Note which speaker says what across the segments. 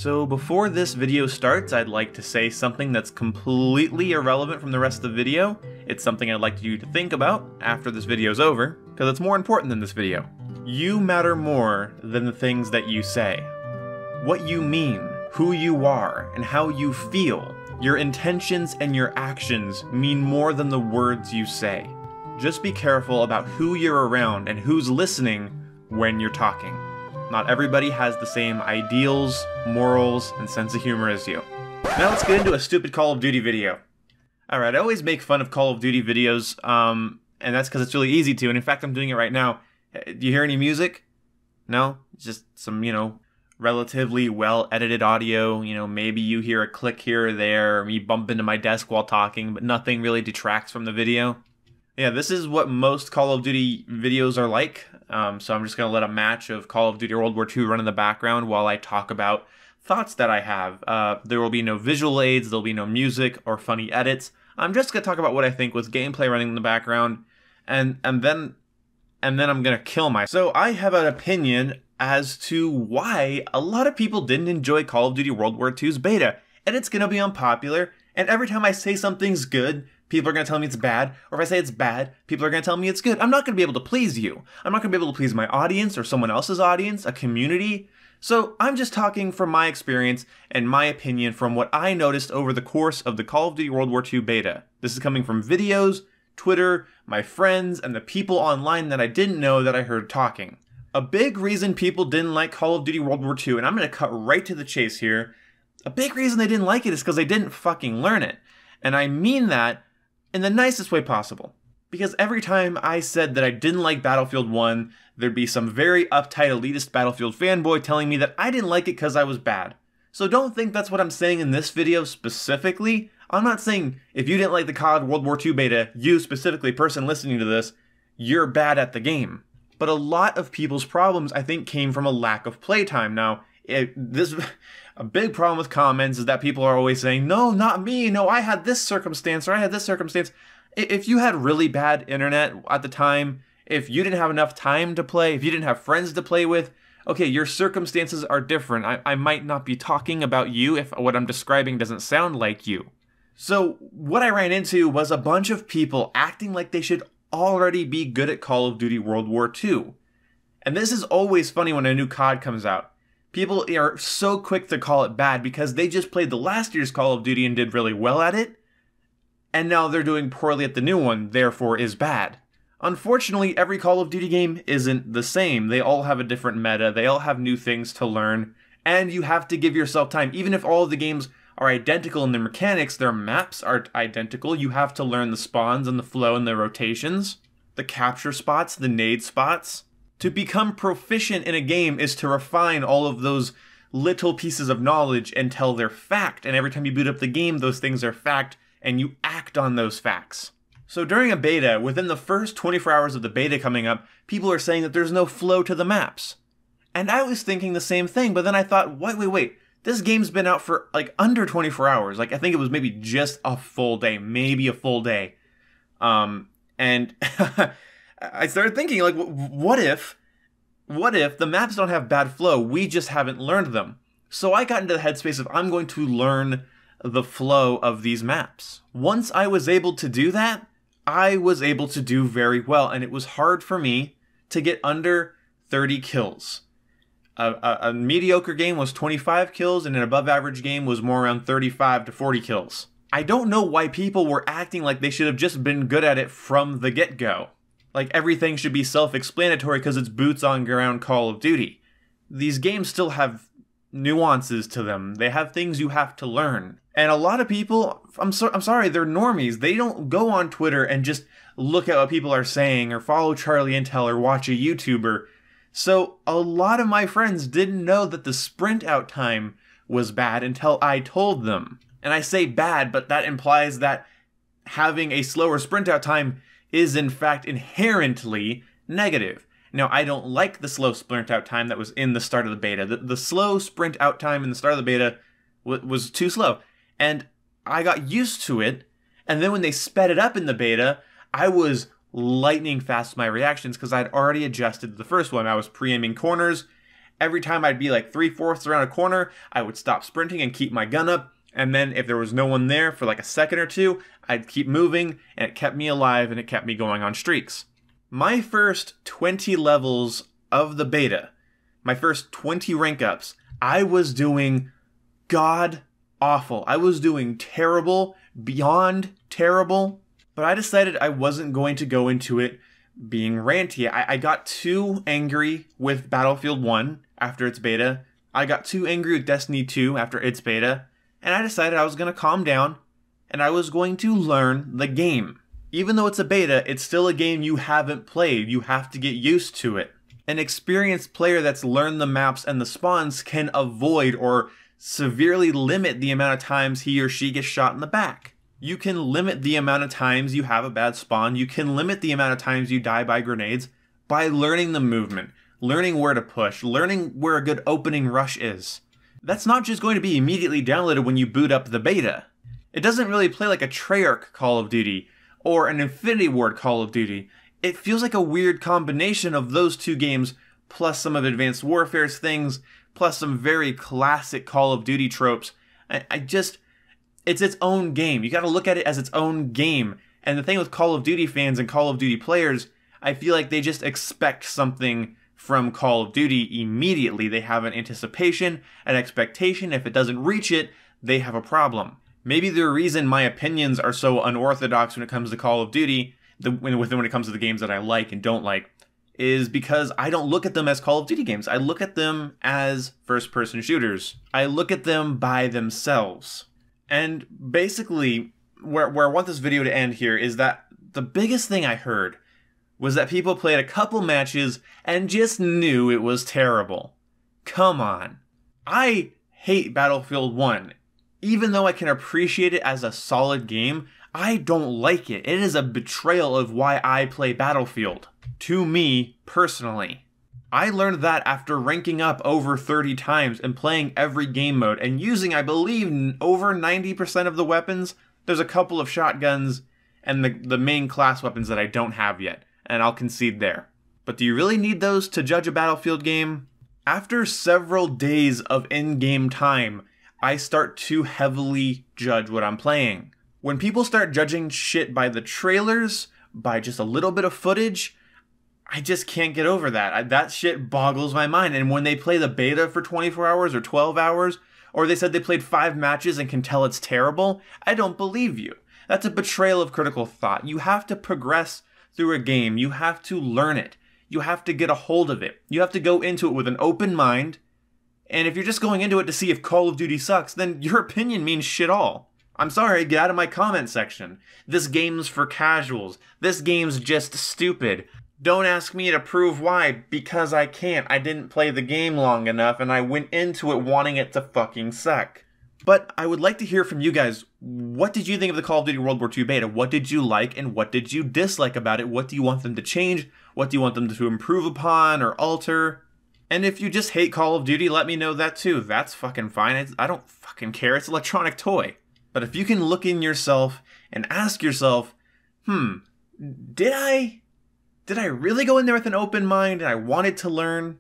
Speaker 1: So before this video starts, I'd like to say something that's completely irrelevant from the rest of the video. It's something I'd like you to think about after this video's over, because it's more important than this video. You matter more than the things that you say. What you mean, who you are, and how you feel, your intentions and your actions mean more than the words you say. Just be careful about who you're around and who's listening when you're talking. Not everybody has the same ideals, morals, and sense of humor as you. Now let's get into a stupid Call of Duty video. Alright, I always make fun of Call of Duty videos, and that's because it's really easy to, and in fact I'm doing it right now. Do you hear any music? No? Just some, relatively well-edited audio. Maybe you hear a click here or there, or me bump into my desk while talking, but nothing really detracts from the video. Yeah, this is what most Call of Duty videos are like. So I'm just going to let a match of Call of Duty World War II run in the background while I talk about thoughts that I have. There will be no visual aids, there'll be no music or funny edits. I'm just going to talk about what I think with gameplay running in the background, and then I'm going to kill myself. So I have an opinion as to why a lot of people didn't enjoy Call of Duty World War II's beta, and it's going to be unpopular, and every time I say something's good, people are going to tell me it's bad, or if I say it's bad, people are going to tell me it's good. I'm not going to be able to please you. I'm not going to be able to please my audience or someone else's audience, a community. So I'm just talking from my experience and my opinion from what I noticed over the course of the Call of Duty World War II beta. This is coming from videos, Twitter, my friends, and the people online that I didn't know that I heard talking. A big reason people didn't like Call of Duty World War II, and I'm going to cut right to the chase here, a big reason they didn't like it is because they didn't fucking learn it. And I mean that in the nicest way possible. Because every time I said that I didn't like Battlefield 1, there'd be some very uptight elitist Battlefield fanboy telling me that I didn't like it because I was bad. So don't think that's what I'm saying in this video specifically. I'm not saying if you didn't like the COD World War II beta, you specifically, person listening to this, you're bad at the game. But a lot of people's problems, I think, came from a lack of playtime. Now, a big problem with comments is that people are always saying, no, not me, no, I had this circumstance, or I had this circumstance. If you had really bad internet at the time, if you didn't have enough time to play, if you didn't have friends to play with, okay, your circumstances are different. I might not be talking about you if what I'm describing doesn't sound like you. So what I ran into was a bunch of people acting like they should already be good at Call of Duty World War II. And this is always funny when a new COD comes out. People are so quick to call it bad because they just played the last year's Call of Duty and did really well at it, and now they're doing poorly at the new one, therefore is bad. Unfortunately, every Call of Duty game isn't the same. They all have a different meta, they all have new things to learn, and you have to give yourself time. Even if all of the games are identical in their mechanics, their maps are identical, you have to learn the spawns and the flow and the rotations, the capture spots, the nade spots. To become proficient in a game is to refine all of those little pieces of knowledge until they're fact, and every time you boot up the game, those things are fact, and you act on those facts. So during a beta, within the first 24 hours of the beta coming up, people are saying that there's no flow to the maps. And I was thinking the same thing, but then I thought, wait, this game's been out for like under 24 hours. Like I think it was maybe just a full day, maybe a full day. And I started thinking, like, what if the maps don't have bad flow, we just haven't learned them? So I got into the headspace of I'm going to learn the flow of these maps. Once I was able to do that, I was able to do very well, and it was hard for me to get under 30 kills. A mediocre game was 25 kills, and an above average game was more around 35 to 40 kills. I don't know why people were acting like they should have just been good at it from the get-go. Like everything should be self-explanatory because it's boots on ground Call of Duty. These games still have nuances to them. They have things you have to learn. And a lot of people, I'm sorry, they're normies. They don't go on Twitter and just look at what people are saying or follow Charlie Intel or watch a YouTuber. So a lot of my friends didn't know that the sprint out time was bad until I told them. And I say bad, but that implies that having a slower sprint out time is in fact inherently negative. Now, I don't like the slow sprint out time that was in the start of the beta. The slow sprint out time in the start of the beta was too slow. And I got used to it, and then when they sped it up in the beta, I was lightning fast with my reactions because I'd already adjusted the first one. I was pre-aiming corners, Every time I'd be like 3/4 around a corner, I would stop sprinting and keep my gun up. And then if there was no one there for like a second or two, I'd keep moving, and it kept me alive and it kept me going on streaks. My first 20 levels of the beta, my first 20 rank ups, I was doing god awful. I was doing terrible, beyond terrible. But I decided I wasn't going to go into it being ranty. I got too angry with Battlefield 1 after its beta. I got too angry with Destiny 2 after its beta. And I decided I was going to calm down and I was going to learn the game. Even though it's a beta, it's still a game you haven't played. You have to get used to it. An experienced player that's learned the maps and the spawns can avoid or severely limit the amount of times he or she gets shot in the back. You can limit the amount of times you have a bad spawn. You can limit the amount of times you die by grenades by learning the movement, learning where to push, learning where a good opening rush is. That's not just going to be immediately downloaded when you boot up the beta. It doesn't really play like a Treyarch Call of Duty or an Infinity Ward Call of Duty. It feels like a weird combination of those two games, plus some of Advanced Warfare's things, plus some very classic Call of Duty tropes. It's its own game. You gotta look at it as its own game. And the thing with Call of Duty fans and Call of Duty players, I feel like they just expect something from Call of Duty immediately. They have an anticipation, an expectation. If it doesn't reach it, they have a problem. Maybe the reason my opinions are so unorthodox when it comes to Call of Duty, when it comes to the games that I like and don't like, is because I don't look at them as Call of Duty games. I look at them as first-person shooters. I look at them by themselves. And basically, where I want this video to end here is that the biggest thing I heard was that people played a couple matches and just knew it was terrible. Come on. I hate Battlefield 1. Even though I can appreciate it as a solid game, I don't like it. It is a betrayal of why I play Battlefield. To me, personally. I learned that after ranking up over 30 times and playing every game mode and using, I believe, over 90% of the weapons. There's a couple of shotguns and the main class weapons that I don't have yet, and I'll concede there. But do you really need those to judge a Battlefield game? After several days of in-game time, I start to heavily judge what I'm playing. When people start judging shit by the trailers, by just a little bit of footage, I just can't get over that. That shit boggles my mind. And when they play the beta for 24 hours or 12 hours, or they said they played 5 matches and can tell it's terrible, I don't believe you. That's a betrayal of critical thought. You have to progress through a game. You have to learn it. You have to get a hold of it. You have to go into it with an open mind. And if you're just going into it to see if Call of Duty sucks, then your opinion means shit all. I'm sorry, get out of my comment section. This game's for casuals. This game's just stupid. Don't ask me to prove why, because I can't. I didn't play the game long enough, and I went into it wanting it to fucking suck. But I would like to hear from you guys. What did you think of the Call of Duty World War II beta? What did you like, and what did you dislike about it? What do you want them to change? What do you want them to improve upon or alter? And if you just hate Call of Duty, let me know that too. That's fucking fine. I don't fucking care. It's an electronic toy. But if you can look in yourself and ask yourself, did I really go in there with an open mind and I wanted to learn?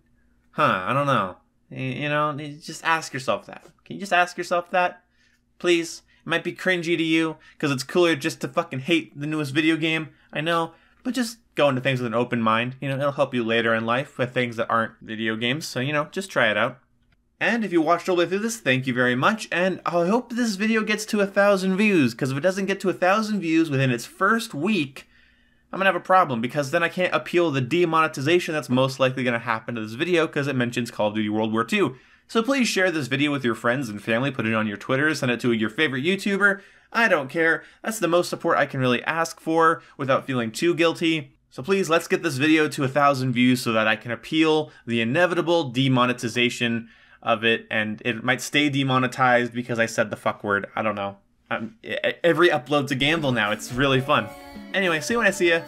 Speaker 1: I don't know. You know, just ask yourself that. Can you just ask yourself that? Please. It might be cringy to you, because it's cooler just to fucking hate the newest video game. I know. But just go into things with an open mind. You know, it'll help you later in life with things that aren't video games. So, you know, just try it out. And if you watched all the way through this, thank you very much. And I hope this video gets to 1,000 views, because if it doesn't get to 1,000 views within its first week, I'm gonna have a problem, because then I can't appeal the demonetization that's most likely gonna happen to this video, because it mentions Call of Duty World War II. So please share this video with your friends and family, put it on your Twitter, send it to your favorite YouTuber. I don't care. That's the most support I can really ask for without feeling too guilty. So please, let's get this video to 1,000 views so that I can appeal the inevitable demonetization of it, and it might stay demonetized because I said the fuck word. I don't know. Every upload's a gamble now. It's really fun. Anyway, see you when I see ya.